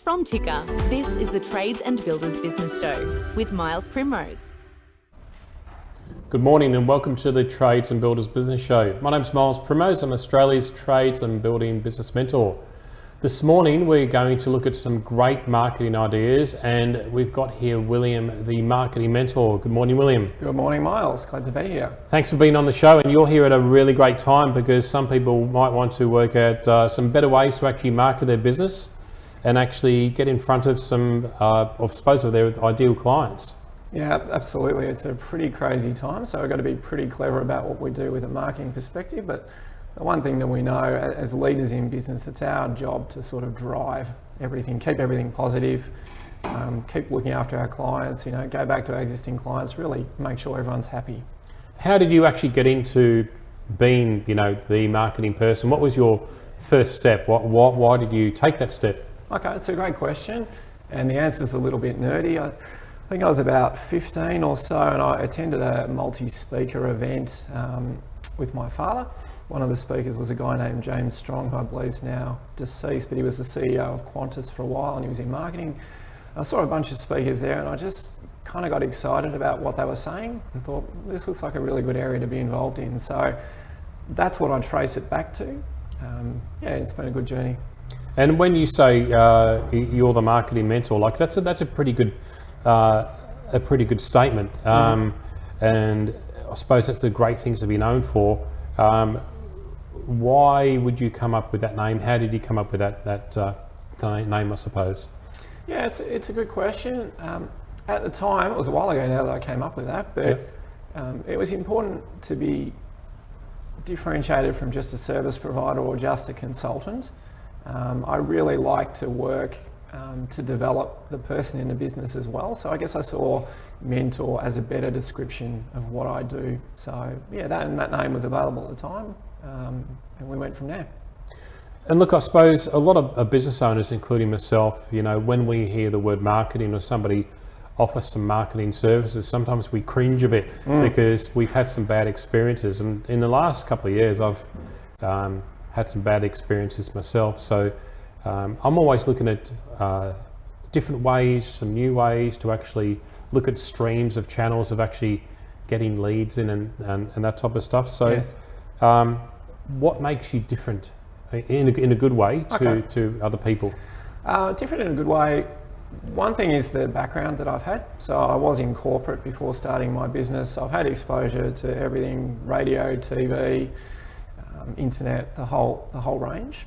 From Ticker, this is the Trades and Builders Business Show with Miles Primrose. Good morning and welcome to the Trades and Builders Business Show. My name's Miles Primrose. I'm Australia's Trades and Building Business Mentor. This morning we're going to look at some great marketing ideas, and we've got here William, the Marketing Mentor. Good morning, William. Good morning, Miles. Glad to be here. Thanks for being on the show, and you're here at a really great time because some people might want to work out some better ways to actually market their business and actually get in front of some, of their ideal clients. Yeah, absolutely. It's a pretty crazy time, so we've got to be pretty clever about what we do with a marketing perspective. But the one thing that we know as leaders in business, it's our job to sort of drive everything, keep everything positive, keep looking after our clients, go back to our existing clients, really make sure everyone's happy. How did you actually get into being, the marketing person? What was your first step? Why did you take that step? Okay, it's a great question, and the answer's a little bit nerdy. I think I was about 15 or so, and I attended a multi-speaker event with my father. One of the speakers was a guy named James Strong, who I believe is now deceased, but he was the CEO of Qantas for a while, and he was in marketing. I saw a bunch of speakers there, and I just kind of got excited about what they were saying and thought, this looks like a really good area to be involved in. So that's what I trace it back to. It's been a good journey. And when you say you're the marketing mentor, like that's a pretty good statement. And I suppose that's the great things to be known for. Why would you come up with that name? How did you come up with that name, I suppose? Yeah, it's a good question. At the time, it was a while ago now that I came up with that, but it was important to be differentiated from just a service provider or just a consultant. I really like to work to develop the person in the business as well. So I guess I saw mentor as a better description of what I do. So yeah, that name was available at the time, and we went from there. And look, I suppose a lot of business owners, including myself, when we hear the word marketing or somebody offers some marketing services, sometimes we cringe a bit because we've had some bad experiences. And in the last couple of years, I've had some bad experiences myself. So I'm always looking at different ways, some new ways to actually look at streams of channels of actually getting leads in and that type of stuff. So yes. What makes you different in a good way to other people? Different in a good way. One thing is the background that I've had. So I was in corporate before starting my business. I've had exposure to everything, radio, TV, internet, the whole range.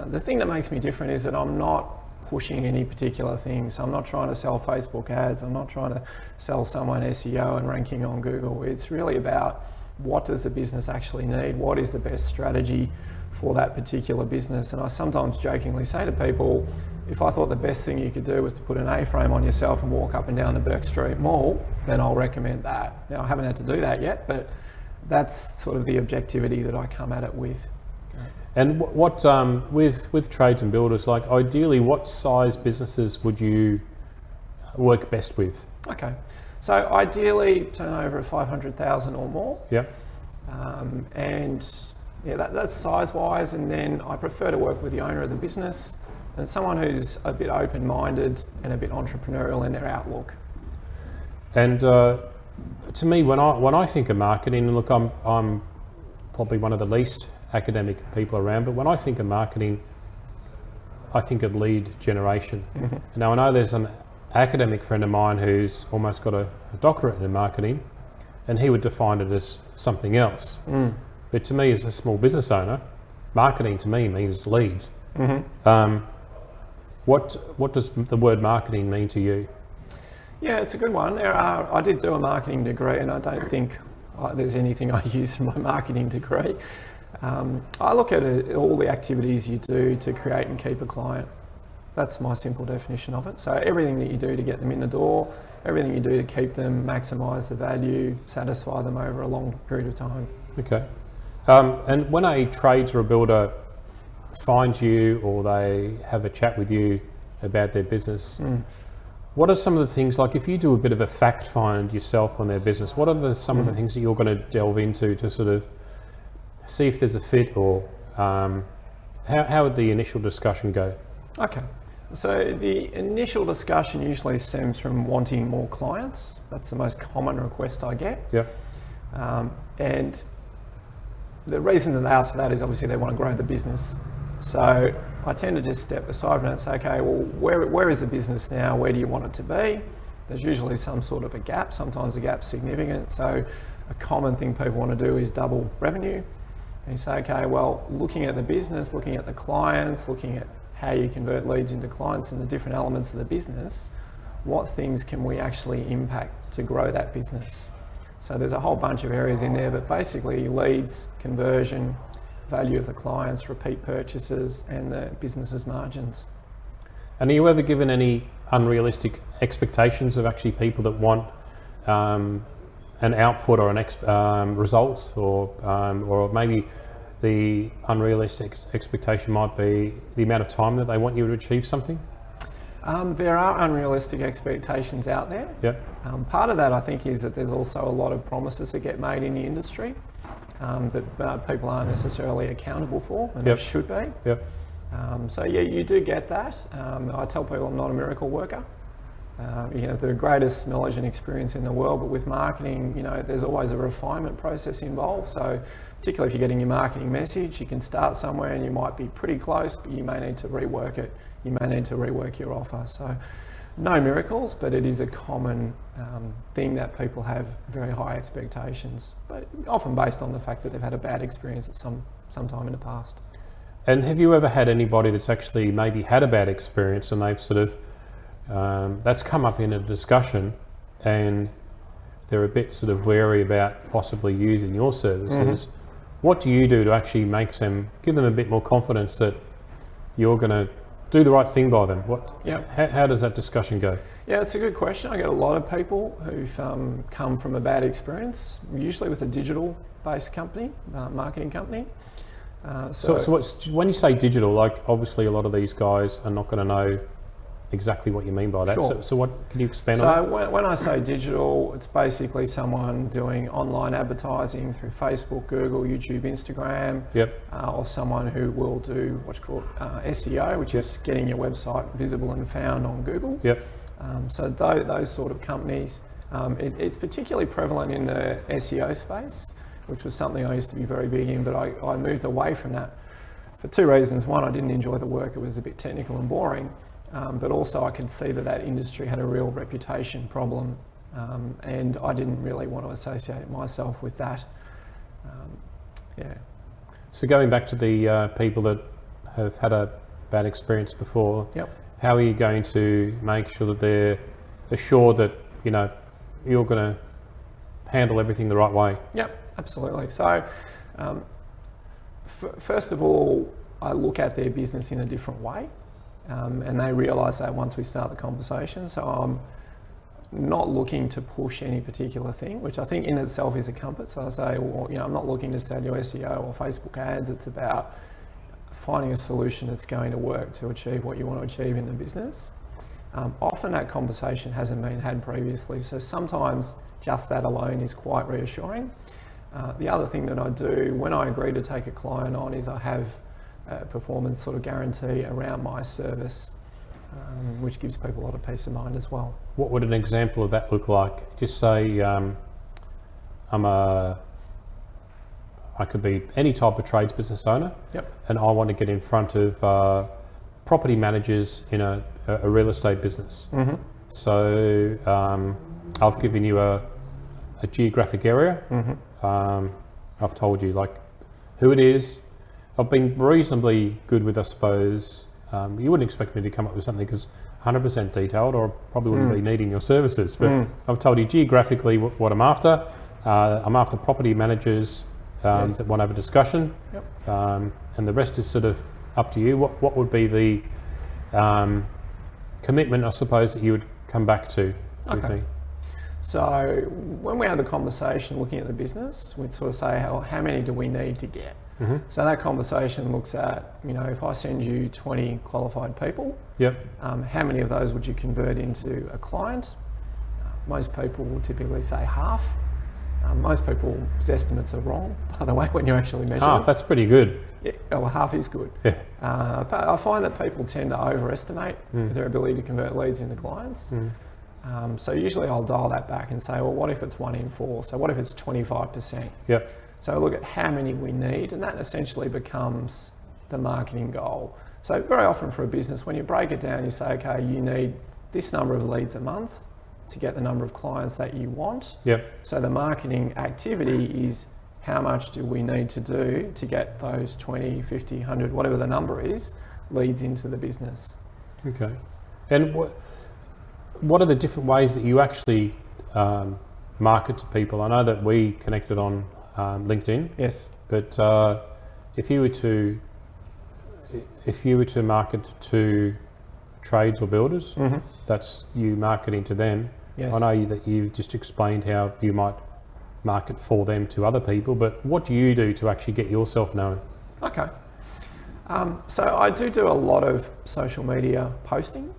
The thing that makes me different is that I'm not pushing any particular thing. So I'm not trying to sell Facebook ads. I'm not trying to sell someone SEO and ranking on Google. It's really about what does the business actually need? What is the best strategy for that particular business? And I sometimes jokingly say to people, if I thought the best thing you could do was to put an A-frame on yourself and walk up and down the Burke Street Mall, then I'll recommend that. Now, I haven't had to do that yet, but that's sort of the objectivity that I come at it with. And what with trades and builders, like ideally, what size businesses would you work best with? Okay, so ideally turnover of 500,000 or more. Yep. That's size-wise, and then I prefer to work with the owner of the business and someone who's a bit open-minded and a bit entrepreneurial in their outlook. And to me, when I think of marketing, and look, I'm probably one of the least academic people around, but when I think of marketing, I think of lead generation. Mm-hmm. Now I know there's an academic friend of mine who's almost got a doctorate in marketing, and he would define it as something else. But to me, as a small business owner, marketing to me means leads. Mm-hmm. What does the word marketing mean to you? Yeah, it's a good one. I did do a marketing degree, and I don't think there's anything I use from my marketing degree. I look at all the activities you do to create and keep a client. That's my simple definition of it. So everything that you do to get them in the door, everything you do to keep them, maximise the value, satisfy them over a long period of time. Okay. And when a trades or a builder finds you or they have a chat with you about their business, what are some of the things, like if you do a bit of a fact find yourself on their business, what are some of the things that you're going to delve into to sort of see if there's a fit, or how would the initial discussion go? Okay. So the initial discussion usually stems from wanting more clients. That's the most common request I get. Yep. And the reason that they ask for that is obviously they want to grow the business. So I tend to just step aside and say, okay, well, where is the business now? Where do you want it to be? There's usually some sort of a gap. Sometimes the gap's significant. So a common thing people want to do is double revenue. And you say, okay, well, looking at the business, looking at the clients, looking at how you convert leads into clients and the different elements of the business, what things can we actually impact to grow that business? So there's a whole bunch of areas in there, but basically leads, conversion, value of the clients, repeat purchases, and the business's margins. And are you ever given any unrealistic expectations of actually people that want an output or results, or maybe the unrealistic expectation might be the amount of time that they want you to achieve something? There are unrealistic expectations out there. Yep. Part of that, I think, is that there's also a lot of promises that get made in the industry that people aren't necessarily accountable for, and Yep. they should be. Yep. So yeah, you do get that. I tell people I'm not a miracle worker. You have the greatest knowledge and experience in the world, but with marketing, you know, there's always a refinement process involved. So particularly if you're getting your marketing message, you can start somewhere and you might be pretty close, but you may need to rework it. You may need to rework your offer. So no miracles, but it is a common thing that people have very high expectations, but often based on the fact that they've had a bad experience at some time in the past. And have you ever had anybody that's actually maybe had a bad experience and they've sort of, that's come up in a discussion and they're a bit sort of wary about possibly using your services? Mm-hmm. What do you do to actually give them a bit more confidence that you're going to do the right thing by them? How does that discussion go? Yeah, it's a good question. I get a lot of people who've come from a bad experience, usually with a digital-based company, marketing company. So when you say digital, like obviously a lot of these guys are not going to know exactly what you mean by that. Sure. So what can you expand on that? So when I say digital, it's basically someone doing online advertising through Facebook, Google, YouTube, Instagram. Yep. Or someone who will do what's called SEO, which is getting your website visible and found on Google. Yep. So those sort of companies, it's particularly prevalent in the SEO space, which was something I used to be very big in, but I moved away from that for two reasons. One, I didn't enjoy the work. It was a bit technical and boring. But also I could see that industry had a real reputation problem, and I didn't really want to associate myself with that. So going back to the people that have had a bad experience before, yep. How are you going to make sure that they're assured that, you know, you're going to handle everything the right way? Yep, absolutely. So first of all, I look at their business in a different way. And they realise that once we start the conversation. So I'm not looking to push any particular thing, which I think in itself is a comfort. So I say, well, you know, I'm not looking to sell you SEO or Facebook ads. It's about finding a solution that's going to work to achieve what you want to achieve in the business. Often that conversation hasn't been had previously. So sometimes just that alone is quite reassuring. The other thing that I do when I agree to take a client on is I have performance sort of guarantee around my service, which gives people a lot of peace of mind as well. What would an example of that look like? Just say I could be any type of trades business owner, yep. And I want to get in front of property managers in a real estate business. Mm-hmm. So I've given you a geographic area. Mm-hmm. I've told you like who it is. I've been reasonably good with, I suppose. You wouldn't expect me to come up with something because 100% detailed, or I probably wouldn't be needing your services. But I've told you geographically what I'm after. I'm after property managers that want to have a discussion, yep. And the rest is sort of up to you. What would be the commitment, I suppose, that you would come back to with me? So when we have the conversation looking at the business, we'd sort of say, how many do we need to get? Mm-hmm. So that conversation looks at, you know, if I send you 20 qualified people, yep. How many of those would you convert into a client? Most people will typically say half. Most people's estimates are wrong, by the way, when you're actually measuring. Half, that's pretty good. Yeah, well, half is good. Yeah. But I find that people tend to overestimate their ability to convert leads into clients. So usually I'll dial that back and say, well, what if it's 1 in 4? So what if it's 25%? Yep. So look at how many we need, and that essentially becomes the marketing goal. So very often for a business, when you break it down, you say, okay, you need this number of leads a month to get the number of clients that you want. Yep. So the marketing activity is how much do we need to do to get those 20, 50, 100, whatever the number is, leads into the business. Okay. And what are the different ways that you actually market to people? I know that we connected on LinkedIn. Yes. But if you were to market to trades or builders, that's you marketing to them. Yes. I know that you just explained how you might market for them to other people, but what do you do to actually get yourself known? Okay. So I do a lot of social media posting,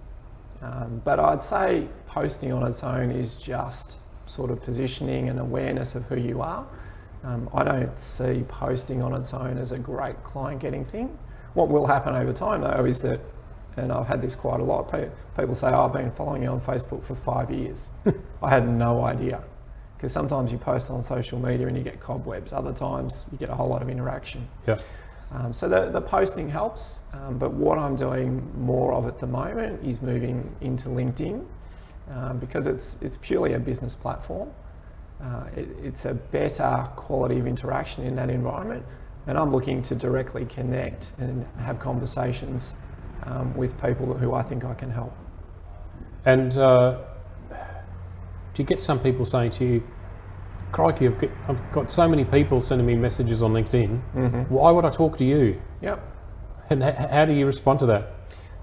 but I'd say posting on its own is just sort of positioning and awareness of who you are. I don't see posting on its own as a great client getting thing. What will happen over time though is that, and I've had this quite a lot, people say, oh, I've been following you on Facebook for 5 years. I had no idea. Because sometimes you post on social media and you get cobwebs, other times you get a whole lot of interaction. Yeah. So the posting helps, but what I'm doing more of at the moment is moving into LinkedIn because it's purely a business platform. It's a better quality of interaction in that environment, and I'm looking to directly connect and have conversations with people who I think I can help. And do you get some people saying to you, crikey, I've got so many people sending me messages on LinkedIn, why would I talk to you? Yep. And how do you respond to that?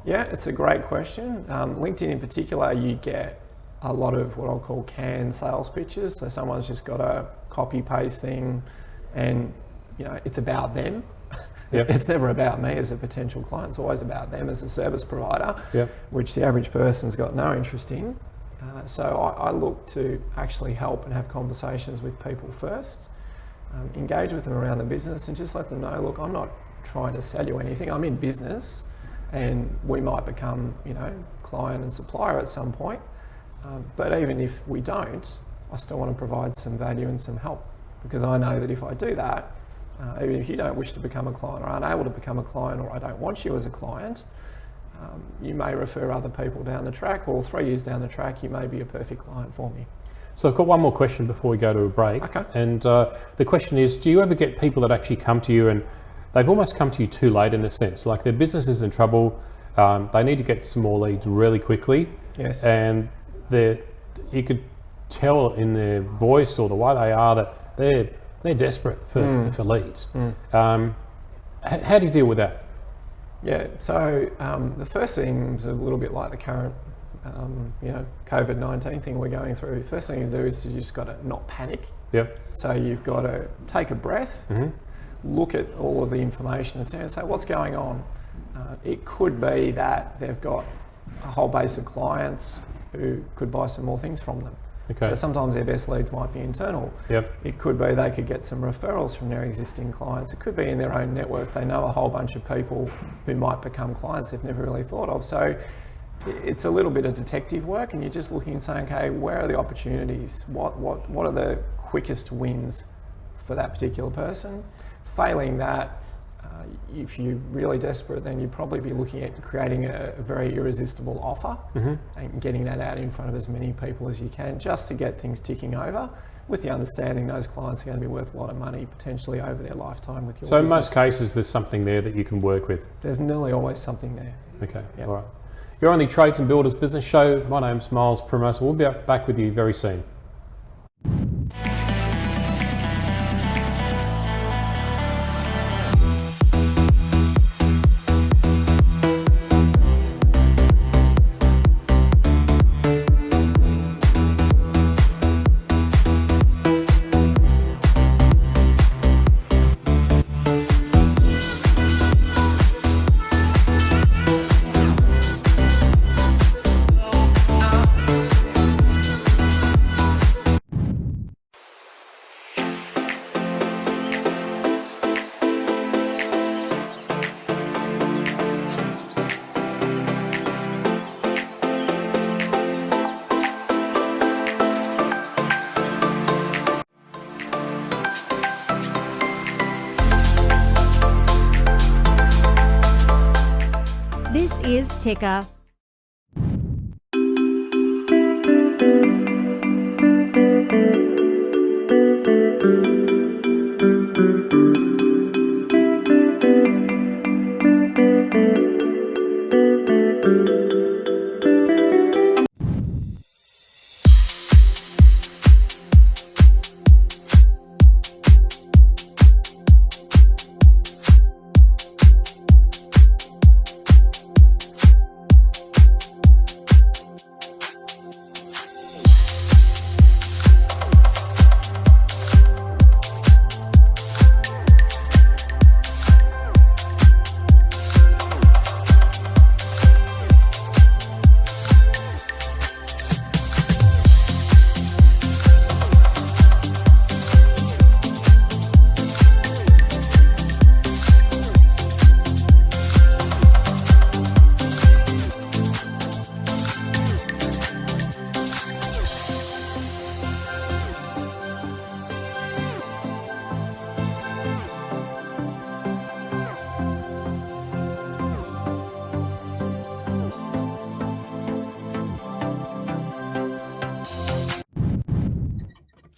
Yeah, it's a great question. LinkedIn in particular, you get a lot of what I'll call canned sales pitches. So someone's just got a copy paste thing and it's about them. Yep. It's never about me as a potential client. It's always about them as a service provider, yep. which the average person's got no interest in. So I look to actually help and have conversations with people first, engage with them around the business and just let them know, look, I'm not trying to sell you anything. I'm in business and we might become, client and supplier at some point. But even if we don't, I still want to provide some value and some help because I know that if I do that, even if you don't wish to become a client or aren't able to become a client or I don't want you as a client, you may refer other people down the track or 3 years down the track, you may be a perfect client for me. So I've got one more question before we go to a break. Okay. And the question is, do you ever get people that actually come to you and they've almost come to you too late in a sense, like their business is in trouble, they need to get some more leads really quickly. Yes. And you could tell in their voice or the way they are that they're desperate for leads. How do you deal with that? Yeah, so the first thing is a little bit like the current, COVID-19 thing we're going through. The first thing you do is you just got to not panic. Yep. So you've got to take a breath, look at all of the information that's there and say, what's going on? It could be that they've got a whole base of clients who could buy some more things from them. Okay. So sometimes their best leads might be internal. Yep. It could be they could get some referrals from their existing clients. It could be in their own network. They know a whole bunch of people who might become clients they've never really thought of. So it's a little bit of detective work and you're just looking and saying, okay, where are the opportunities? What are the quickest wins for that particular person? Failing that, if you're really desperate, then you'd probably be looking at creating a very irresistible offer and getting that out in front of as many people as you can just to get things ticking over with the understanding those clients are going to be worth a lot of money potentially over their lifetime with your So business. in most cases, there's something there that you can work with. There's nearly always something there. Okay, Yep. all right. You're on the Trades and Builders Business Show. My name's Miles Primrose. We'll be back with you very soon. Ticker.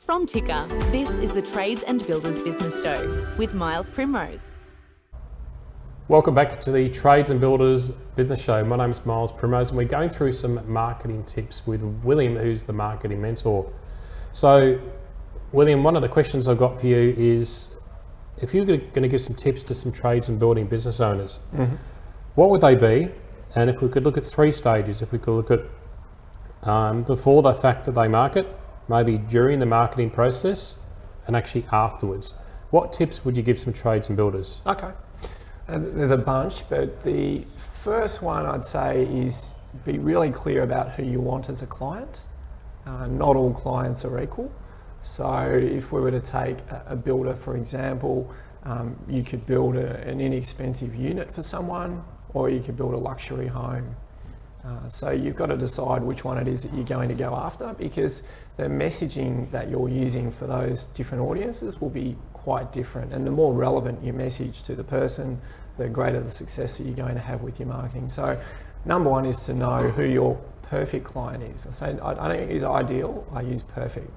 From Ticker, this is the Trades and Builders Business Show with Miles Primrose. Welcome back to the Trades and Builders Business Show. My name is Miles Primrose and we're going through some marketing tips with William, who's the marketing mentor. So, William, one of the questions I've got for you is, if you're going to give some tips to some trades and building business owners, what would they be? And if we could look at 3 stages, if we could look at before the fact that they market, maybe during the marketing process, and actually afterwards. What tips would you give some trades and builders? Okay. There's a bunch, but the first one I'd say is be really clear about who you want as a client. Not all clients are equal. So if we were to take a builder, for example, you could build an inexpensive unit for someone, or you could build a luxury home. So you've got to decide which one it is that you're going to go after, because the messaging that you're using for those different audiences will be quite different. And the more relevant your message to the person, the greater the success that you're going to have with your marketing. So number one is to know who your perfect client is. I don't use ideal, I use perfect.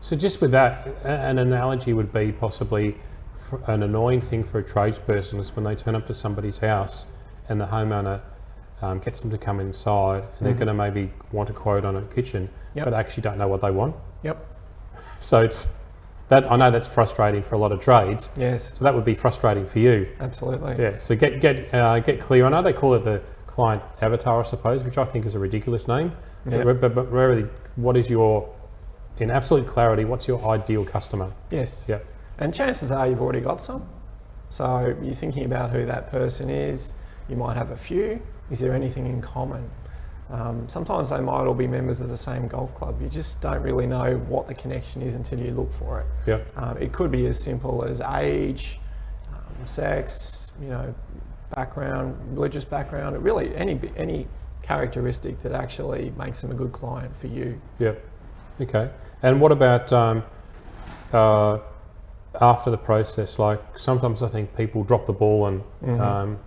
So just with that, an analogy would be possibly an annoying thing for a tradesperson is when they turn up to somebody's house and the homeowner gets them to come inside and they're going to maybe want a quote on a kitchen, but they actually don't know what they want. So it's that, I know that's frustrating for a lot of trades. Yes. So that would be frustrating for you. Absolutely. Yeah. So get clear. I know they call it the client avatar, I suppose, which I think is a ridiculous name. But really, what is your, in absolute clarity, what's your ideal customer? Yes. Yeah. And chances are you've already got some. So you're thinking about who that person is. You might have a few. Is there anything in common? Sometimes they might all be members of the same golf club. You just don't really know what the connection is until you look for it. It could be as simple as age, sex, background, religious background. Really, any characteristic that actually makes them a good client for you. Okay. And what about after the process? Like sometimes I think people drop the ball and.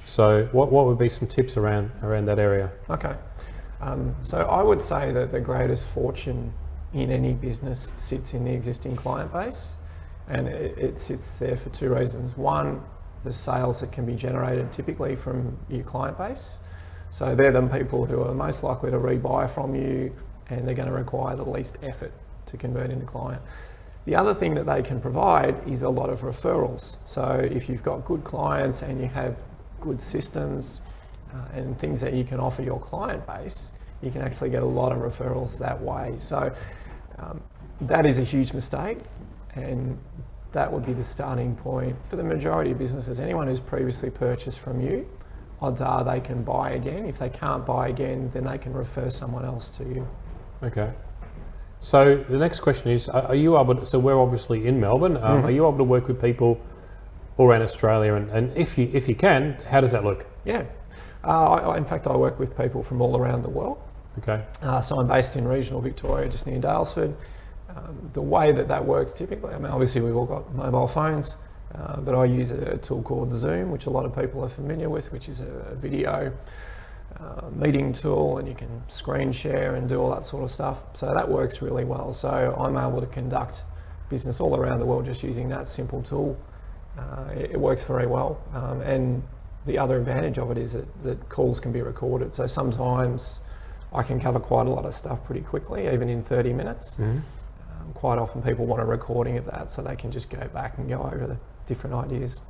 So what would be some tips around that area? Okay. So I would say that the greatest fortune in any business sits in the existing client base, and it sits there for 2 reasons. One, the sales that can be generated typically from your client base. So they're the people who are most likely to rebuy from you, and they're going to require the least effort to convert into client. The other thing that they can provide is a lot of referrals. So if you've got good clients and you have good systems and things that you can offer your client base, you can actually get a lot of referrals that way. So that is a huge mistake, and that would be the starting point for the majority of businesses. Anyone who's previously purchased from you, odds are they can buy again. If they can't buy again, then they can refer someone else to you. Okay. So the next question is, are you able to, so we're obviously in Melbourne, are you able to work with people all around Australia, and if you can, how does that look? Yeah, in fact I work with people from all around the world. Okay. So I'm based in regional Victoria, just near Daylesford. The way that works typically, I mean obviously we've all got mobile phones, but I use a tool called Zoom, which a lot of people are familiar with, which is a video meeting tool, and you can screen share and do all that sort of stuff. So that works really well. So I'm able to conduct business all around the world just using that simple tool. It works very well. And the other advantage of it is that calls can be recorded. So sometimes I can cover quite a lot of stuff pretty quickly, even in 30 minutes. Quite often people want a recording of that so they can just go back and go over the different ideas.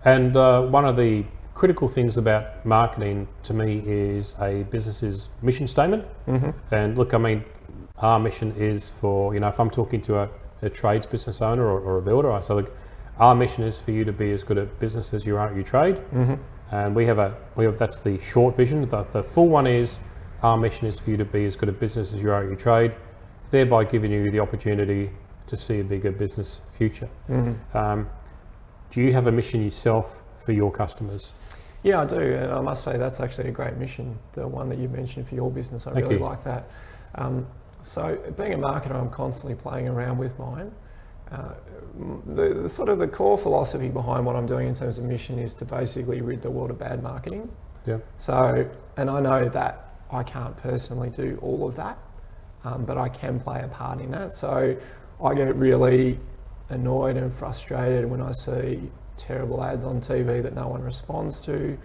And one of the critical things about marketing to me is a business's mission statement. And look, I mean, our mission is for, you know, if I'm talking to a trades business owner or a builder, I say, look, our mission is for you to be as good at business as you are at your trade. And we have that's the short vision. The full one is, our mission is for you to be as good at business as you are at your trade, thereby giving you the opportunity to see a bigger business future. Do you have a mission yourself for your customers? Yeah, I do, and I must say that's actually a great mission, the one that you mentioned for your business. I really like that. So being a marketer, I'm constantly playing around with mine. The sort of the core philosophy behind what I'm doing in terms of mission is to basically rid the world of bad marketing. So, and I know that I can't personally do all of that, but I can play a part in that. So I get really annoyed and frustrated when I see terrible ads on TV that no one responds to,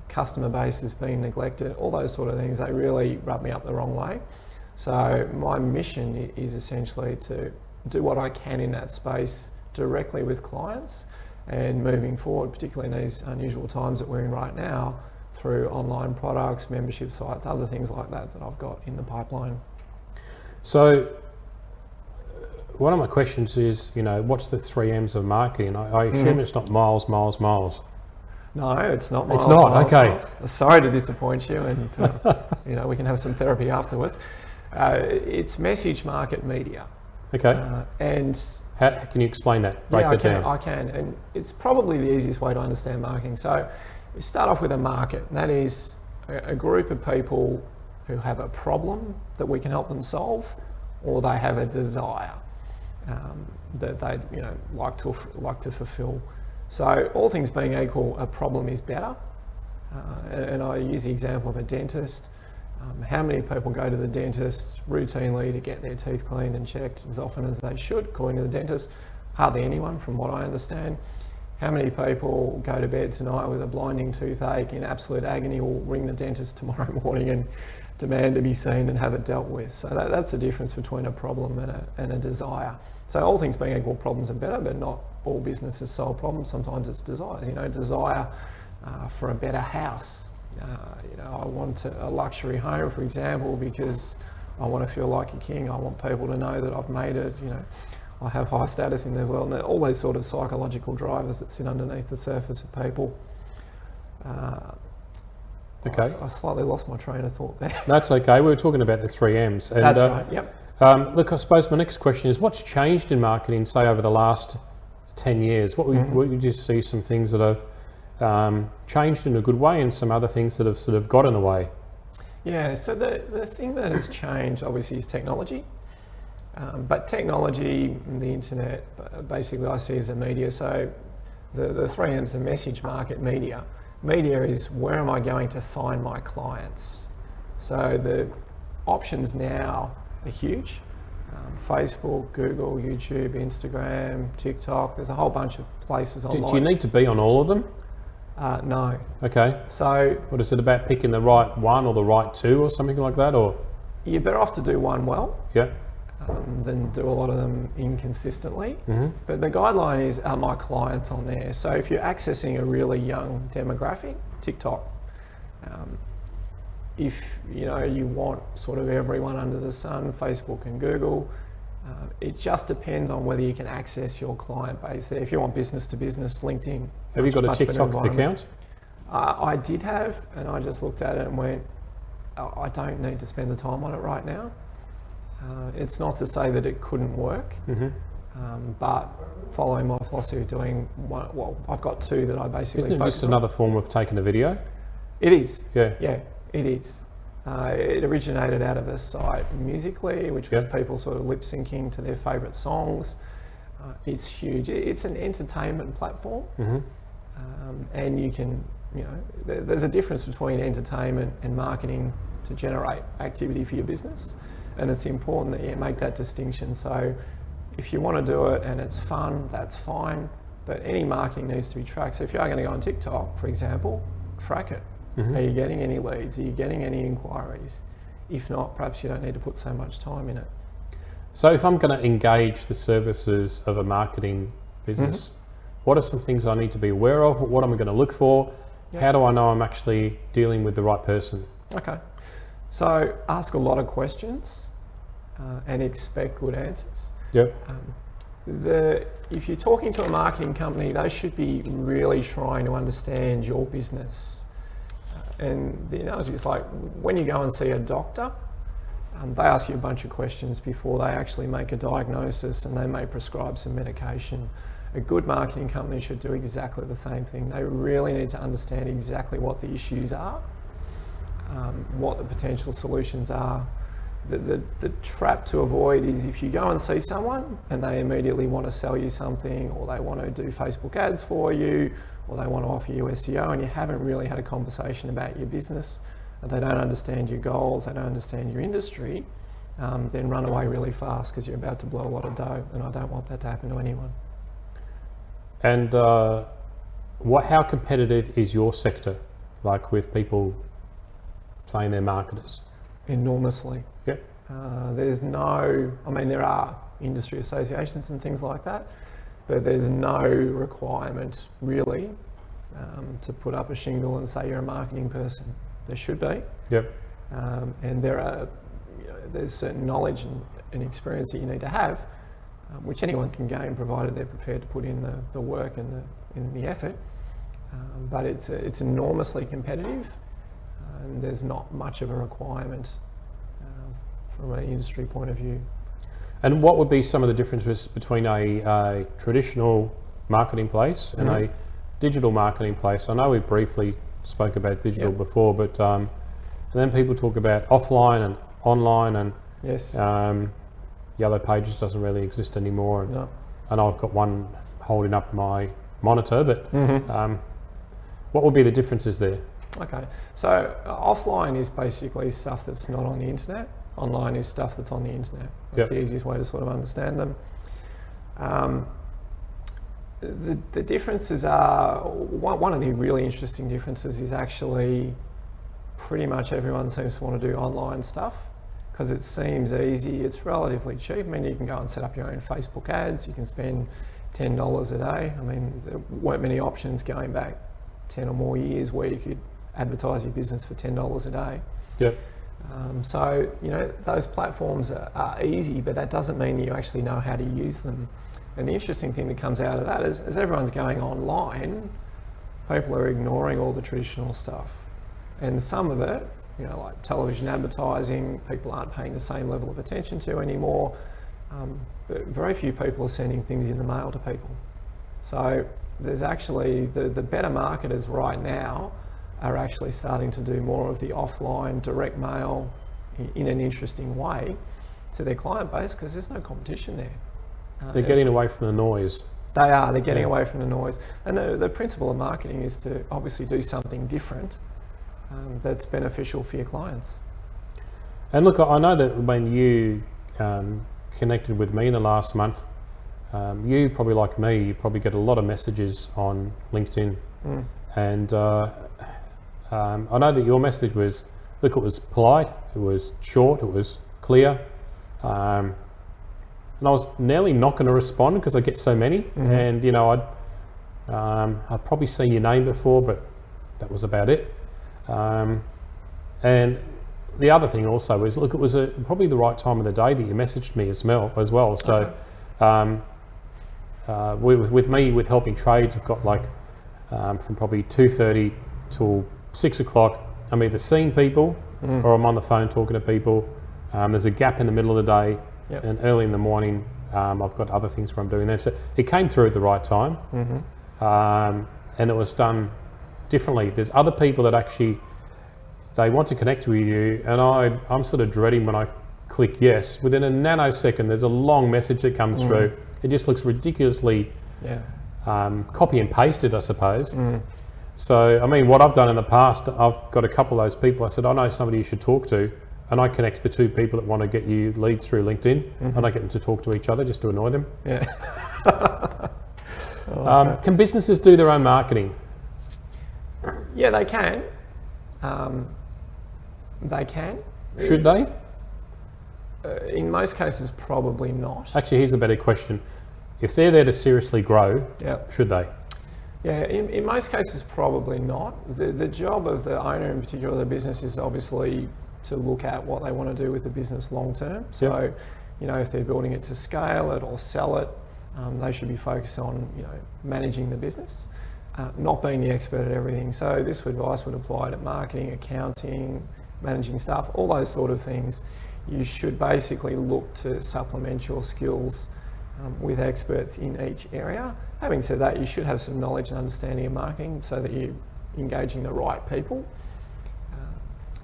customer base is being neglected, all those sort of things. They really rub me up the wrong way. So my mission is essentially to do what I can in that space directly with clients, and moving forward, particularly in these unusual times that we're in right now, through online products, membership sites, other things like that that I've got in the pipeline. So one of my questions is, you know, what's the 3 M's of marketing? I assume it's not miles. No, it's not miles. It's not, miles, okay. Miles. Sorry to disappoint you, and you know, we can have some therapy afterwards. It's message, market, media. Okay. And how can you explain that? Break that down. I can, and it's probably the easiest way to understand marketing. So you start off with a market, and that is a group of people who have a problem that we can help them solve, or they have a desire that they, you know, like to fulfill. So all things being equal, a problem is better. And I use the example of a dentist. How many people go to the dentist routinely to get their teeth cleaned and checked as often as they should, according to the dentist? Hardly anyone, from what I understand. How many people go to bed tonight with a blinding toothache in absolute agony, will ring the dentist tomorrow morning and demand to be seen and have it dealt with? So that's the difference between a problem and a desire. So all things being equal, problems are better, but not all businesses solve problems. Sometimes it's desires. You know, desire for a better house. You know, I want a luxury home, for example, because I want to feel like a king. I want people to know that I've made it. You know, I have high status in the world, and all those sort of psychological drivers that sit underneath the surface of people. Okay. I slightly lost my train of thought there. That's okay. We were talking about the 3 M's. And, that's right. Yep. Look, I suppose my next question is, what's changed in marketing, say, over the last 10 years? What would you see some things that have changed in a good way, and some other things that have sort of got in the way? Yeah, so the thing that has changed obviously is technology. But technology, the internet, basically I see as a media. So the 3 M's, the message, market, media. Media is, where am I going to find my clients? So the options now are huge. Facebook, Google, YouTube, Instagram, TikTok, there's a whole bunch of places online. Do you need to be on all of them? No. Okay. So what is it about picking the right one or the right 2 or something like that, or? You're better off to do one well. Yeah. Than do a lot of them inconsistently. But the guideline is, are my clients on there? So if you're accessing a really young demographic, TikTok. If you know you want sort of everyone under the sun, Facebook and Google. It just depends on whether you can access your client base there. If you want business to business, LinkedIn. Have you got a TikTok account? I did have, and I just looked at it and went, I don't need to spend the time on it right now. It's not to say that it couldn't work, but following my philosophy of doing one, well, I've got 2 that I basically Isn't it just another form of taking a video? It is. Yeah. Yeah, it is. It originated out of a site, Musically, which was people sort of lip syncing to their favourite songs. It's huge. It's an entertainment platform, and you can there's a difference between entertainment and marketing to generate activity for your business, and it's important that you make that distinction. So if you want to do it and it's fun, that's fine, but any marketing needs to be tracked. So if you are going to go on TikTok, for example, track it. Are you getting any leads? Are you getting any inquiries? If not, perhaps you don't need to put so much time in it. So if I'm going to engage the services of a marketing business, what are some things I need to be aware of? What am I going to look for? Yep. How do I know I'm actually dealing with the right person? Okay, so ask a lot of questions and expect good answers. Yep. If you're talking to a marketing company, they should be really trying to understand your business. And the analogy is like when you go and see a doctor, they ask you a bunch of questions before they actually make a diagnosis, and they may prescribe some medication. A good marketing company should do exactly the same thing. They really need to understand exactly what the issues are, what the potential solutions are. The trap to avoid is if you go and see someone and they immediately want to sell you something, or they want to do Facebook ads for you, or they want to offer you SEO, and you haven't really had a conversation about your business, and they don't understand your goals, they don't understand your industry, then run away really fast, because you're about to blow a lot of dough, and I don't want that to happen to anyone. And how competitive is your sector, like with people saying they're marketers? Enormously. Yep. There are industry associations and things like that, but there's no requirement really to put up a shingle and say you're a marketing person. There should be. Yep. And there's certain knowledge and experience that you need to have, which anyone can gain provided they're prepared to put in the work and the effort. But it's enormously competitive, and there's not much of a requirement from an industry point of view. And what would be some of the differences between a traditional marketing place and a digital marketing place? I know we briefly spoke about digital before, but and then people talk about offline and online, and yes, Yellow Pages doesn't really exist anymore. And no. I know I've got one holding up my monitor, but what would be the differences there? Okay, so offline is basically stuff that's not on the internet. Online is stuff that's on the internet. That's the easiest way to sort of understand them. The differences are, one of the really interesting differences is actually pretty much everyone seems to want to do online stuff because it seems easy, it's relatively cheap. I mean, you can go and set up your own Facebook ads, you can spend $10 a day. I mean, there weren't many options going back 10 or more years where you could advertise your business for $10 a day. Yep. So, those platforms are easy, but that doesn't mean you actually know how to use them. And the interesting thing that comes out of that is, as everyone's going online, people are ignoring all the traditional stuff. And some of it, like television advertising, people aren't paying the same level of attention to anymore. But very few people are sending things in the mail to people. So there's actually, the better marketers right now are actually starting to do more of the offline direct mail in an interesting way to their client base, because there's no competition there. They're getting away from the noise. They're getting away from the noise. And the principle of marketing is to obviously do something different that's beneficial for your clients. And look, I know that when you connected with me in the last month, you probably like me, you probably get a lot of messages on LinkedIn. And I know that your message was, look, it was polite, it was short, it was clear. And I was nearly not going to respond because I get so many. And I'd probably seen your name before, but that was about it. And the other thing also is, look, it was probably the right time of the day that you messaged me as well. So with me, with helping trades, I've got like from probably 2:30 till 6 o'clock, I'm either seeing people or I'm on the phone talking to people. There's a gap in the middle of the day, and early in the morning, I've got other things where I'm doing that. So it came through at the right time, and it was done differently. There's other people that actually, they want to connect with you, and I'm sort of dreading when I click yes. Within a nanosecond, there's a long message that comes through. It just looks ridiculously copy and pasted, I suppose. So, I mean, what I've done in the past, I've got a couple of those people. I said, I know somebody you should talk to, and I connect the two people that want to get you leads through LinkedIn, and I get them to talk to each other just to annoy them. Yeah. Can businesses do their own marketing? Yeah, they can. They can. Should they? In most cases, probably not. Actually, here's a better question. If they're there to seriously grow, should they? Yeah, in most cases, probably not. The job of the owner, in particular of the business, is obviously to look at what they want to do with the business long term. So, you know, if they're building it to scale it or sell it, they should be focused on, you know, managing the business, not being the expert at everything. So this advice would apply to marketing, accounting, managing staff, all those sort of things. You should basically look to supplement your skills with experts in each area. Having said that, you should have some knowledge and understanding of marketing so that you're engaging the right people.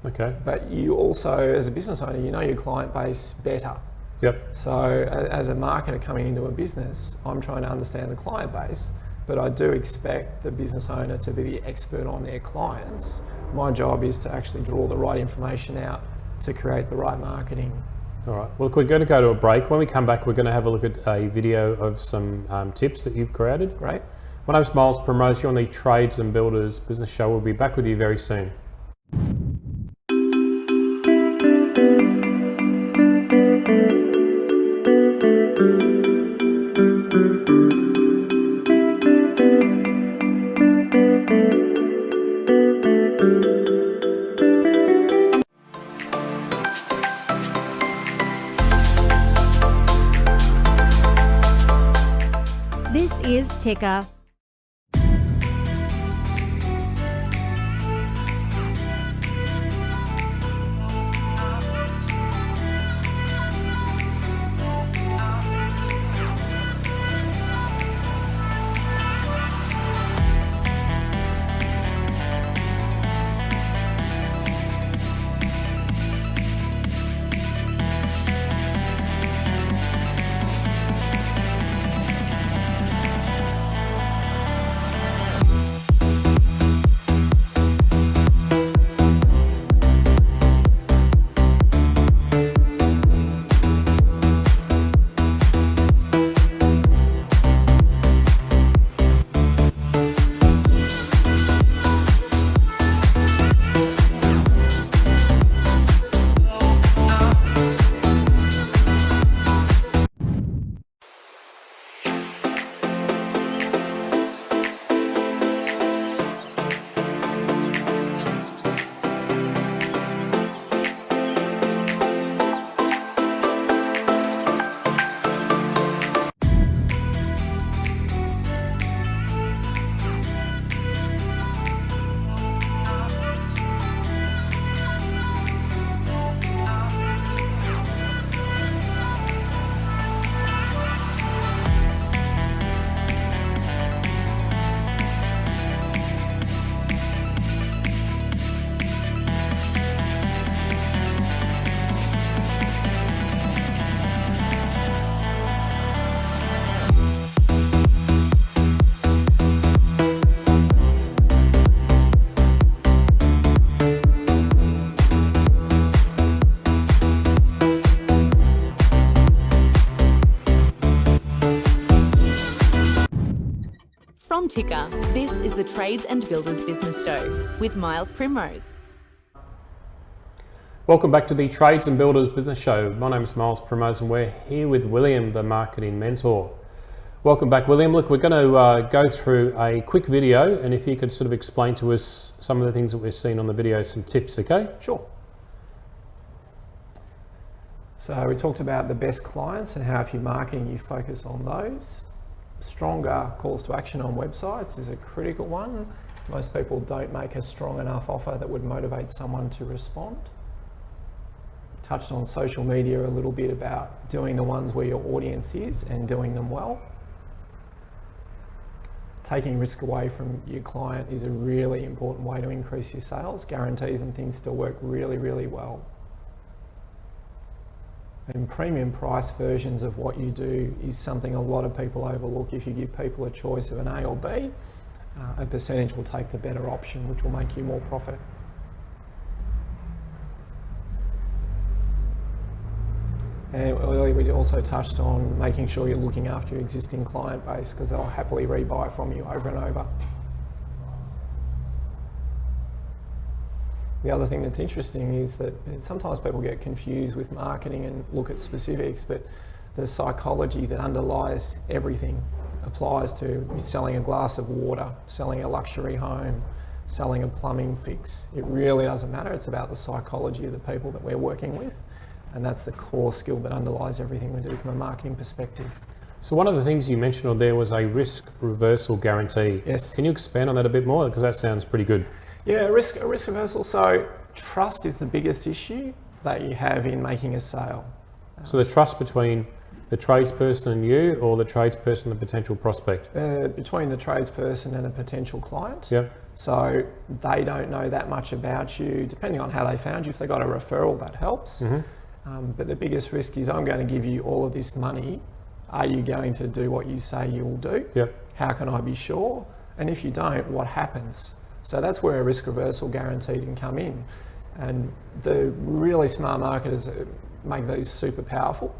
Okay. But you also, as a business owner, you know your client base better. Yep. So as a marketer coming into a business, I'm trying to understand the client base, but I do expect the business owner to be the expert on their clients. My job is to actually draw the right information out to create the right marketing. All right. Well, we're going to go to a break. When we come back, we're going to have a look at a video of some tips that you've created. Great. My name's Miles Primrose. You're on the Trades and Builders Business Show. We'll be back with you very soon. This is Ticker. From Ticker, this is the Trades and Builders Business Show with Miles Primrose. Welcome back to the Trades and Builders Business Show. My name is Miles Primrose and we're here with William, the marketing mentor. Welcome back, William. Look, we're going to go through a quick video, and if you could sort of explain to us some of the things that we're seeing on the video, some tips, okay? Sure. So we talked about the best clients and how if you're marketing, you focus on those. Stronger calls to action on websites is a critical one. Most people don't make a strong enough offer that would motivate someone to respond. Touched on social media a little bit about doing the ones where your audience is and doing them well. Taking risk away from your client is a really important way to increase your sales. Guarantees and things still work really, really well. And premium price versions of what you do is something a lot of people overlook. If you give people a choice of an A or B, a percentage will take the better option, which will make you more profit. And earlier we also touched on making sure you're looking after your existing client base, because they'll happily rebuy from you over and over. The other thing that's interesting is that sometimes people get confused with marketing and look at specifics, but the psychology that underlies everything applies to selling a glass of water, selling a luxury home, selling a plumbing fix. It really doesn't matter. It's about the psychology of the people that we're working with. And that's the core skill that underlies everything we do from a marketing perspective. So one of the things you mentioned on there was a risk reversal guarantee. Yes. Can you expand on that a bit more? Because that sounds pretty good. Yeah, a risk reversal. So trust is the biggest issue that you have in making a sale. So the trust between the tradesperson and you, or the tradesperson and the potential prospect? Between the tradesperson and a potential client. Yep. So they don't know that much about you, depending on how they found you. If they got a referral, that helps. Mm-hmm. But the biggest risk is, I'm going to give you all of this money. Are you going to do what you say you will do? Yep. How can I be sure? And if you don't, what happens? So that's where a risk reversal guarantee can come in. And the really smart marketers make those super powerful.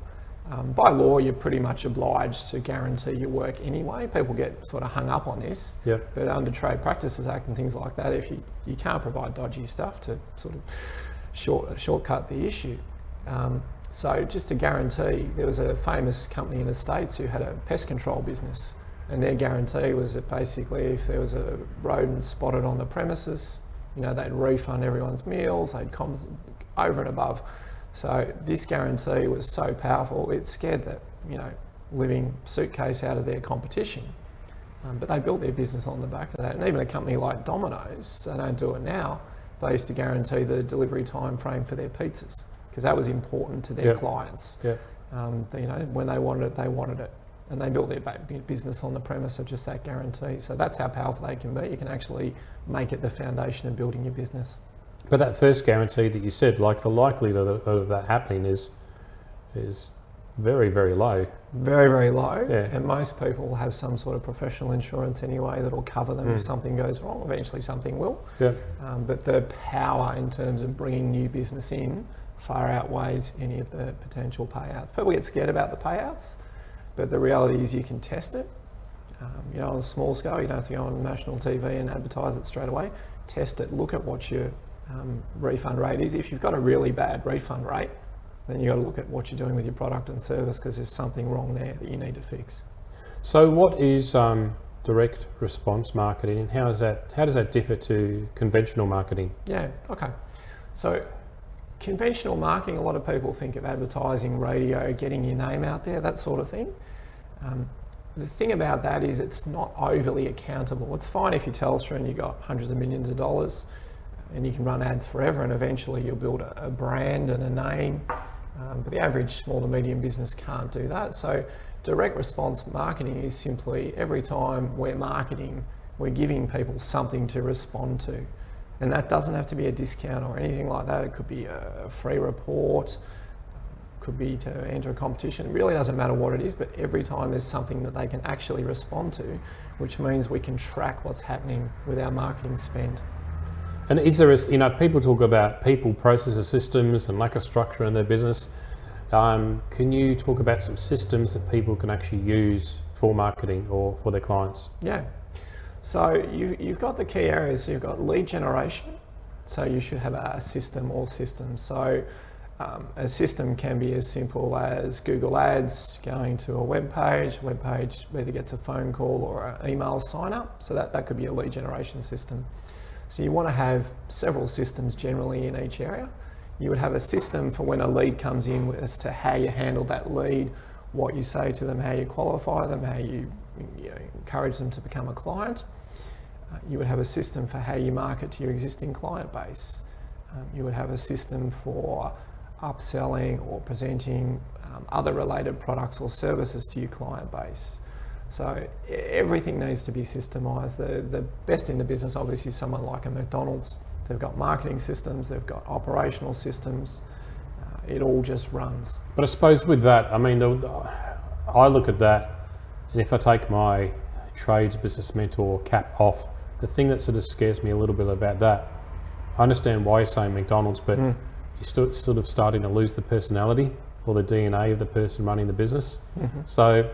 By law, you're pretty much obliged to guarantee your work anyway. People get sort of hung up on this. Yep. But under Trade Practices Act and things like that, if you can't provide dodgy stuff to sort of shortcut the issue. So just to guarantee, there was a famous company in the States who had a pest control business, and their guarantee was that basically if there was a rodent spotted on the premises, they'd refund everyone's meals, they'd over and above. So this guarantee was so powerful, it scared the living suitcase out of their competition. But they built their business on the back of that. And even a company like Domino's, they don't do it now, they used to guarantee the delivery time frame for their pizzas, because that was important to their clients. Yep. When they wanted it. And they built their business on the premise of just that guarantee. So that's how powerful they can be. You can actually make it the foundation of building your business. But that first guarantee that you said, like the likelihood of that happening is very, very low. Very, very low. Yeah. And most people have some sort of professional insurance anyway that'll cover them if something goes wrong. Eventually something will. Yeah. But the power in terms of bringing new business in far outweighs any of the potential payouts. People get scared about the payouts, but the reality is you can test it. On a small scale, you don't have to go on national TV and advertise it straight away. Test it, look at what your refund rate is. If you've got a really bad refund rate, then you've got to look at what you're doing with your product and service, because there's something wrong there that you need to fix. So what is direct response marketing, and how does that differ to conventional marketing? Yeah, okay. So conventional marketing, a lot of people think of advertising, radio, getting your name out there, that sort of thing. The thing about that is it's not overly accountable. It's fine if you're Telstra and you've got hundreds of millions of dollars and you can run ads forever, and eventually you'll build a brand and a name. But the average small to medium business can't do that. So direct response marketing is simply every time we're marketing, we're giving people something to respond to. And that doesn't have to be a discount or anything like that. It could be a free report, could be to enter a competition. It really doesn't matter what it is, but every time there's something that they can actually respond to, which means we can track what's happening with our marketing spend. And is there, people talk about people, processes, systems, and lack of structure in their business. Can you talk about some systems that people can actually use for marketing or for their clients? Yeah. So you've got the key areas. You've got lead generation. So you should have a system or systems. So a system can be as simple as Google Ads, going to a web page either gets a phone call or an email sign up. So that could be a lead generation system. So you want to have several systems generally in each area. You would have a system for when a lead comes in as to how you handle that lead, what you say to them, how you qualify them, how you encourage them to become a client. You would have a system for how you market to your existing client base. You would have a system for upselling or presenting other related products or services to your client base. So everything needs to be systemised. The best in the business obviously is someone like a McDonald's. They've got marketing systems, they've got operational systems, it all just runs. But I suppose with that, I look at that, and if I take my Trades Business Mentor cap off, the thing that sort of scares me a little bit about that, I understand why you're saying McDonald's, but you're still sort of starting to lose the personality or the DNA of the person running the business. So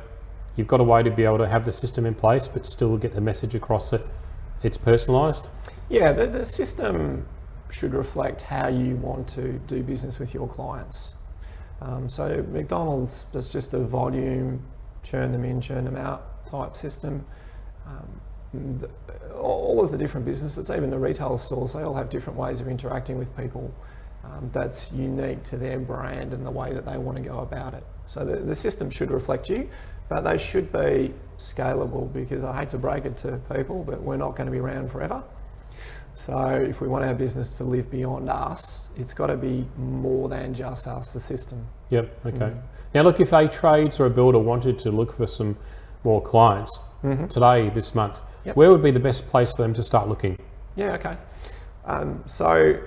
you've got a way to be able to have the system in place but still get the message across that it's personalised. Yeah, the system should reflect how you want to do business with your clients. So McDonald's is just a volume, churn them in, churn them out type system. All of the different businesses, even the retail stores, they all have different ways of interacting with people. That's unique to their brand and the way that they want to go about it. So the system should reflect you, but they should be scalable, because I hate to break it to people, but we're not going to be around forever. So if we want our business to live beyond us, it's got to be more than just us, the system. Yep, okay. Now look, if a trades or a builder wanted to look for some more clients today, this month, where would be the best place for them to start looking? Yeah, okay. So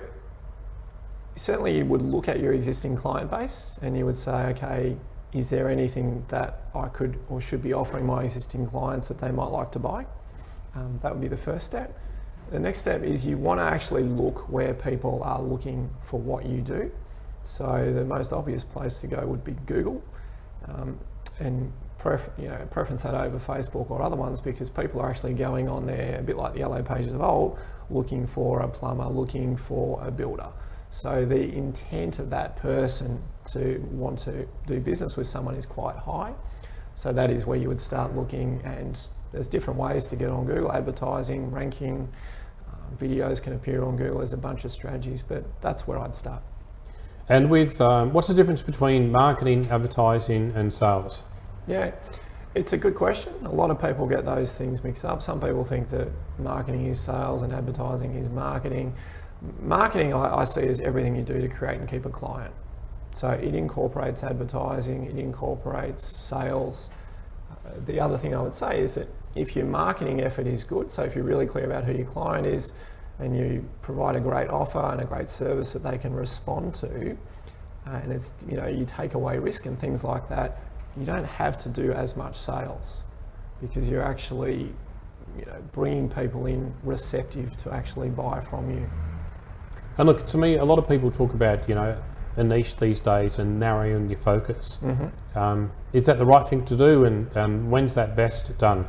certainly you would look at your existing client base and you would say, okay, is there anything that I could or should be offering my existing clients that they might like to buy? That would be the first step. The next step is you want to actually look where people are looking for what you do. So the most obvious place to go would be Google, and preference that over Facebook or other ones, because people are actually going on there, a bit like the yellow pages of old, looking for a plumber, looking for a builder. So the intent of that person to want to do business with someone is quite high. So that is where you would start looking, and there's different ways to get on Google: advertising, ranking, videos can appear on Google. There's a bunch of strategies, but that's where I'd start. And with what's the difference between marketing, advertising and sales? Yeah, it's a good question. A lot of people get those things mixed up. Some people think that marketing is sales and advertising is marketing. Marketing I see as everything you do to create and keep a client. So it incorporates advertising, it incorporates sales. The other thing I would say is that if your marketing effort is good, so if you're really clear about who your client is and you provide a great offer and a great service that they can respond to, and it's, you take away risk and things like that, you don't have to do as much sales, because you're actually bringing people in receptive to actually buy from you. And look, to me, a lot of people talk about, a niche these days and narrowing your focus. Is that the right thing to do, and when's that best done?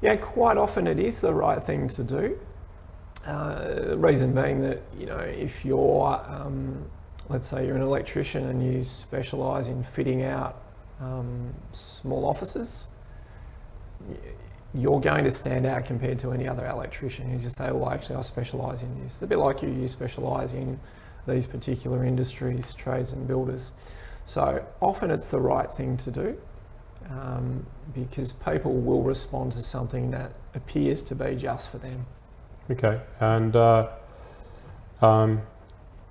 Yeah, quite often it is the right thing to do. The reason being that, if you're, let's say you're an electrician and you specialise in fitting out small offices, you're going to stand out compared to any other electrician who's just say, well, actually I specialise in this. It's a bit like you specialise in these particular industries, trades and builders. So often it's the right thing to do, because people will respond to something that appears to be just for them. Okay, and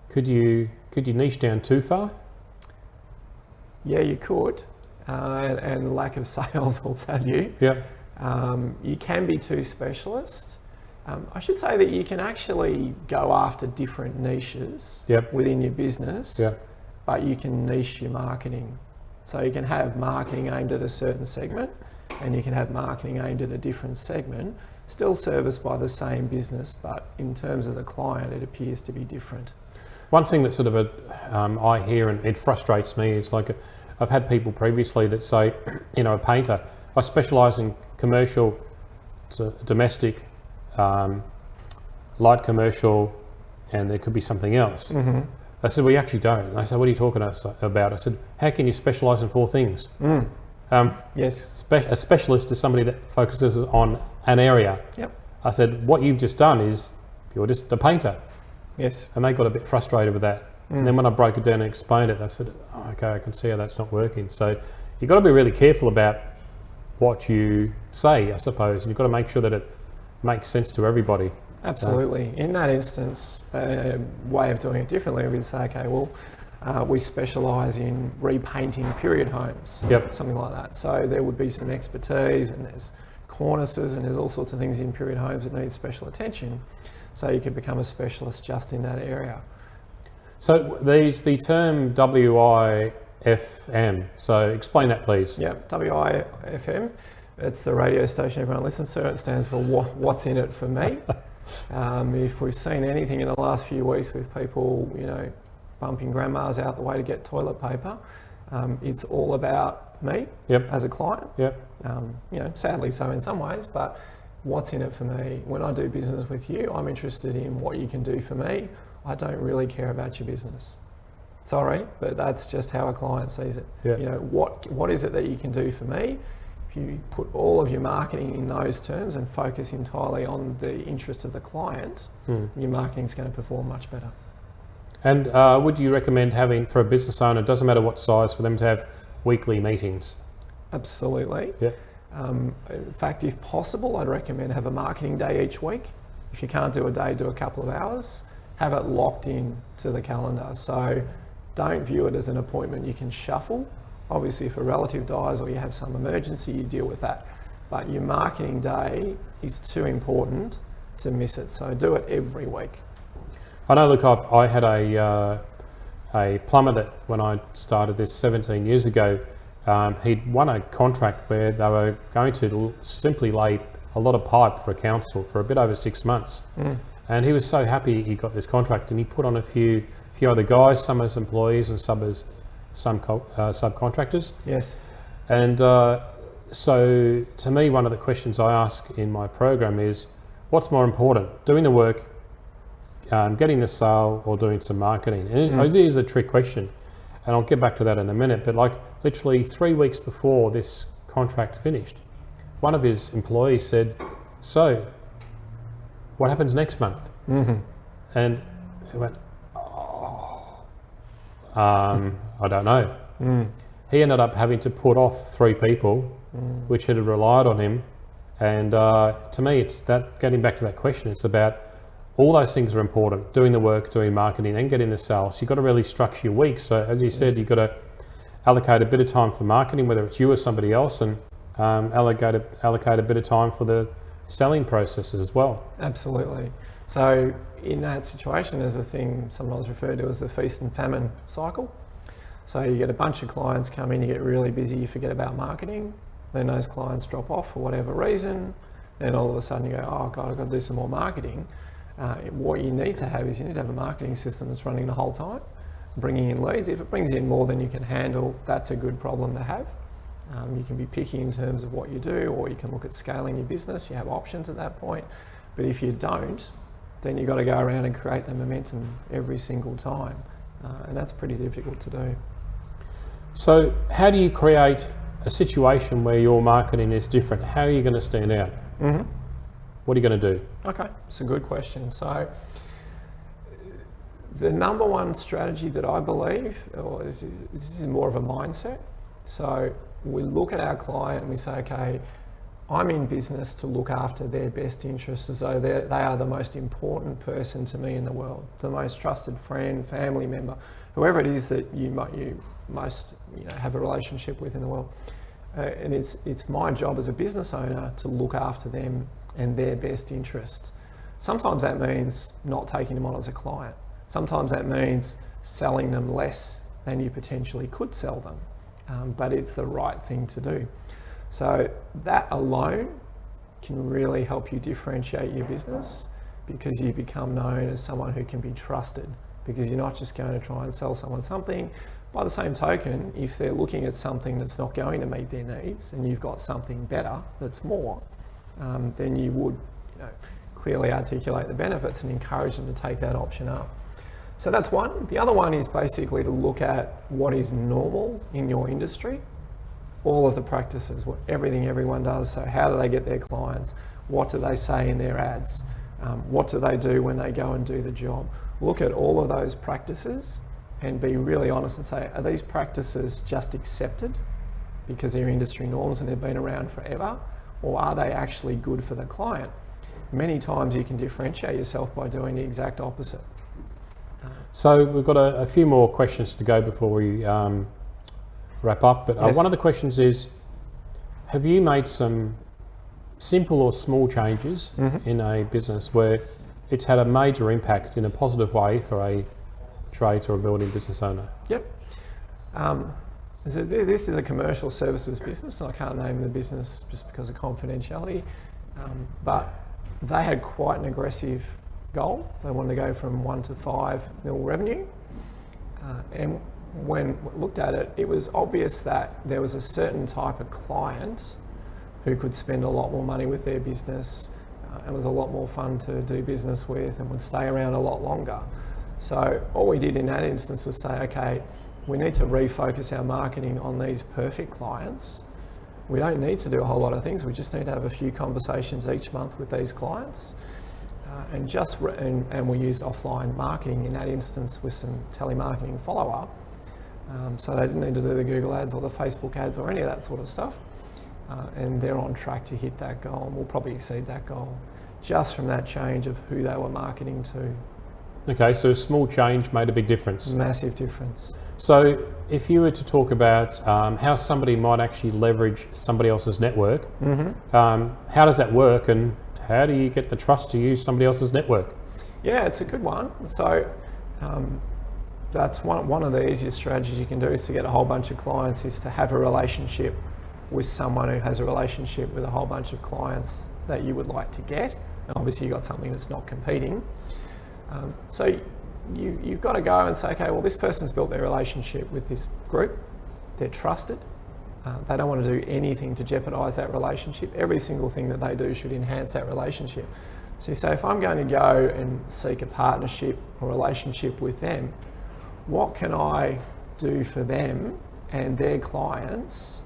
could you niche down too far? Yeah, you could, and lack of sales will tell you. Yeah. You can be too specialist. I should say that you can actually go after different niches within your business, but you can niche your marketing. So you can have marketing aimed at a certain segment, and you can have marketing aimed at a different segment, still serviced by the same business, but in terms of the client, it appears to be different. One thing that sort of I hear, and it frustrates me, is like I've had people previously that say, a painter, I specialise in commercial, domestic, light commercial, and there could be something else. I said, well, you actually don't. And they said, what are you talking about? I said, how can you specialise in 4 things? Yes. A specialist is somebody that focuses on an area. I said, what you've just done is you're just a painter. Yes. And they got a bit frustrated with that. And then when I broke it down and explained it, they said, oh, okay, I can see how that's not working. So you've got to be really careful about what you say, I suppose. You've got to make sure that it makes sense to everybody. Absolutely. In that instance, a way of doing it differently would say, okay, well, we specialise in repainting period homes, something like that. So there would be some expertise, and there's cornices, and there's all sorts of things in period homes that need special attention. So you could become a specialist just in that area. So there's the term WIFM. So explain that, please. Yeah, WIFM. It's the radio station everyone listens to. It stands for What's in it for me. If we've seen anything in the last few weeks with people, bumping grandmas out the way to get toilet paper, it's all about me as a client. Sadly so in some ways, but what's in it for me? When I do business with you, I'm interested in what you can do for me. I don't really care about your business. Sorry, but that's just how a client sees it. What is it that you can do for me? If you put all of your marketing in those terms and focus entirely on the interest of the client, your marketing's going to perform much better. And would you recommend having, for a business owner, it doesn't matter what size, for them to have weekly meetings? Absolutely. In fact, if possible, I'd recommend have a marketing day each week. If you can't do a day, do a couple of hours. Have it locked in to the calendar. So don't view it as an appointment you can shuffle. Obviously, if a relative dies or you have some emergency, you deal with that. But your marketing day is too important to miss it. So do it every week. I know, look, I had a plumber that when I started this 17 years ago, he'd won a contract where they were going to simply lay a lot of pipe for a council for a bit over 6 months. And he was so happy he got this contract, and he put on a few other guys, some as employees and some as subcontractors. Yes. And so to me, one of the questions I ask in my program is, what's more important, doing the work, getting the sale, or doing some marketing? And it is a trick question, and I'll get back to that in a minute. But like literally 3 weeks before this contract finished, one of his employees said, "So, what happens next month?" And he went, I don't know. He ended up having to put off 3 people, which had relied on him. And to me, it's that, getting back to that question, it's about all those things are important: doing the work, doing marketing, and getting the sales. You've got to really structure your week. So as you said, you've got to allocate a bit of time for marketing, whether it's you or somebody else, and allocate a bit of time for the selling processes as well. Absolutely. So in that situation, there's a thing sometimes referred to as the feast and famine cycle. So you get a bunch of clients come in, you get really busy, you forget about marketing, then those clients drop off for whatever reason, then all of a sudden you go, oh God, I've got to do some more marketing. What you need to have is you need to have a marketing system that's running the whole time, bringing in leads. If it brings in more than you can handle, that's a good problem to have. You can be picky in terms of what you do, or you can look at scaling your business. You have options at that point. But if you don't, then you've got to go around and create the momentum every single time. And that's pretty difficult to do. So how do you create a situation where your marketing is different? How are you going to stand out? What are you going to do? Okay, it's a good question. So the number one strategy that I believe, or this is more of a mindset. So we look at our client and we say, okay, I'm in business to look after their best interests as though they are the most important person to me in the world, the most trusted friend, family member, whoever it is that you most have a relationship with in the world. And it's my job as a business owner to look after them and their best interests. Sometimes that means not taking them on as a client. Sometimes that means selling them less than you potentially could sell them, but it's the right thing to do. So that alone can really help you differentiate your business, because you become known as someone who can be trusted, because you're not just going to try and sell someone something. By the same token, if they're looking at something that's not going to meet their needs and you've got something better that's more, then you would clearly articulate the benefits and encourage them to take that option up. So that's one. The other one is basically to look at what is normal in your industry, all of the practices, everything everyone does. So how do they get their clients? What do they say in their ads? What do they do when they go and do the job? Look at all of those practices and be really honest and say, are these practices just accepted because they're industry norms and they've been around forever? Or are they actually good for the client? Many times you can differentiate yourself by doing the exact opposite. So we've got a few more questions to go before we wrap up. But Yes. one of the questions is, have you made some simple or small changes in a business where it's had a major impact in a positive way for a trade or a building business owner? Yep. This is a commercial services business, and I can't name the business just because of confidentiality, but they had quite an aggressive goal. They wanted to go from 1 to 5 mil revenue, and when looked at it, it was obvious that there was a certain type of client who could spend a lot more money with their business and was a lot more fun to do business with and would stay around a lot longer. So all we did in that instance was say, okay, we need to refocus our marketing on these perfect clients. We don't need to do a whole lot of things. We just need to have a few conversations each month with these clients. And we used offline marketing in that instance with some telemarketing follow-up. So they didn't need to do the Google ads or the Facebook ads or any of that sort of stuff. And they're on track to hit that goal, and we'll probably exceed that goal just from that change of who they were marketing to. Okay, so a small change made a big difference. Massive difference. So if you were to talk about how somebody might actually leverage somebody else's network, how does that work, and how do you get the trust to use somebody else's network? Yeah, it's a good one. So that's one of the easiest strategies you can do is to get a whole bunch of clients, is to have a relationship with someone who has a relationship with a whole bunch of clients that you would like to get. And obviously you've got something that's not competing. So you've got to go and say, okay, well, this person's built their relationship with this group. They're trusted. They don't want to do anything to jeopardize that relationship. Every single thing that they do should enhance that relationship. So you say, if I'm going to go and seek a partnership or relationship with them, what can I do for them and their clients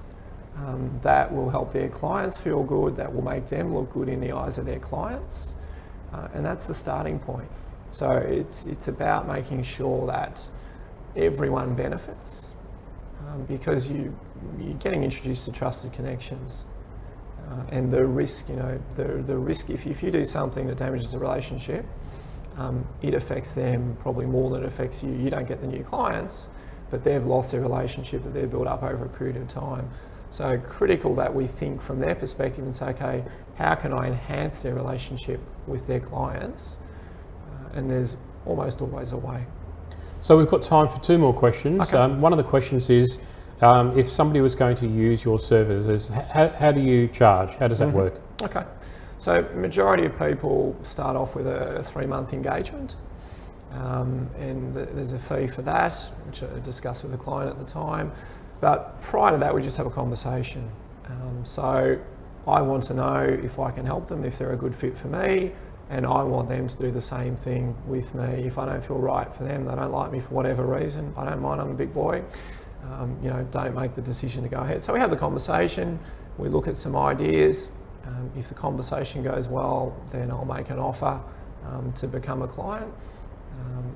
that will help their clients feel good, that will make them look good in the eyes of their clients? And that's the starting point. So it's about making sure that everyone benefits, because you're getting introduced to trusted connections, and the risk, the risk if you do something that damages a relationship, it affects them probably more than it affects you. You don't get the new clients, but they've lost their relationship that they've built up over a period of time. So critical that we think from their perspective and say, okay, how can I enhance their relationship with their clients? And there's almost always a way. So we've got time for 2 more questions. Okay. One of the questions is, if somebody was going to use your services, how do you charge? How does that work? Okay. So majority of people start off with a 3-month engagement, and there's a fee for that, which I discussed with the client at the time. But prior to that, we just have a conversation. So I want to know if I can help them, if they're a good fit for me, and I want them to do the same thing with me. If I don't feel right for them, they don't like me for whatever reason, I don't mind, I'm a big boy, don't make the decision to go ahead. So we have the conversation, we look at some ideas. If the conversation goes well, then I'll make an offer to become a client,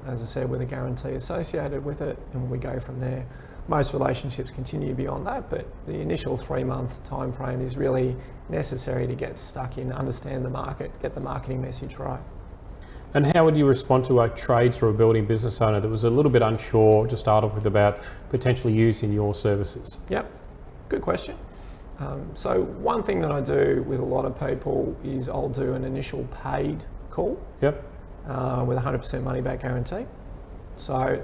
as I said, with a guarantee associated with it, and we go from there. Most relationships continue beyond that, but the initial 3-month time frame is really necessary to get stuck in, understand the market, get the marketing message right. And how would you respond to a trades or a building business owner that was a little bit unsure to start off with about potentially using your services? Yep, good question. So one thing that I do with a lot of people is I'll do an initial paid call. Yep. With 100% money back guarantee. So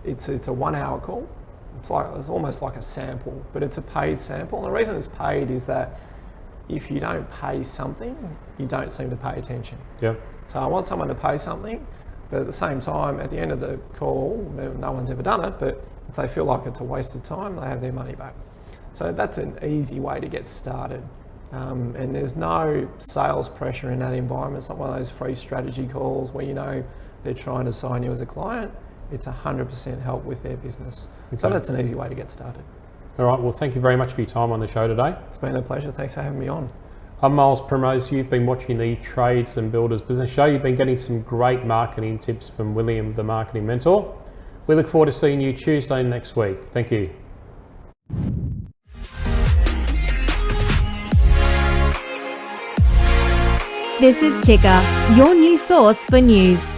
it's a 1-hour call. It's almost like a sample, but it's a paid sample. And the reason it's paid is that if you don't pay something, you don't seem to pay attention. Yep. So I want someone to pay something, but at the same time, at the end of the call, no one's ever done it, but if they feel like it's a waste of time, they have their money back. So that's an easy way to get started. And there's no sales pressure in that environment. It's not one of those free strategy calls where they're trying to sign you as a client. It's 100% help with their business. Okay. So that's an easy way to get started. All right, well, thank you very much for your time on the show today. It's been a pleasure. Thanks for having me on. I'm Miles Primrose. You've been watching the Trades and Builders Business Show. You've been getting some great marketing tips from William, the marketing mentor. We look forward to seeing you Tuesday next week. Thank you. This is Ticker, your new source for news.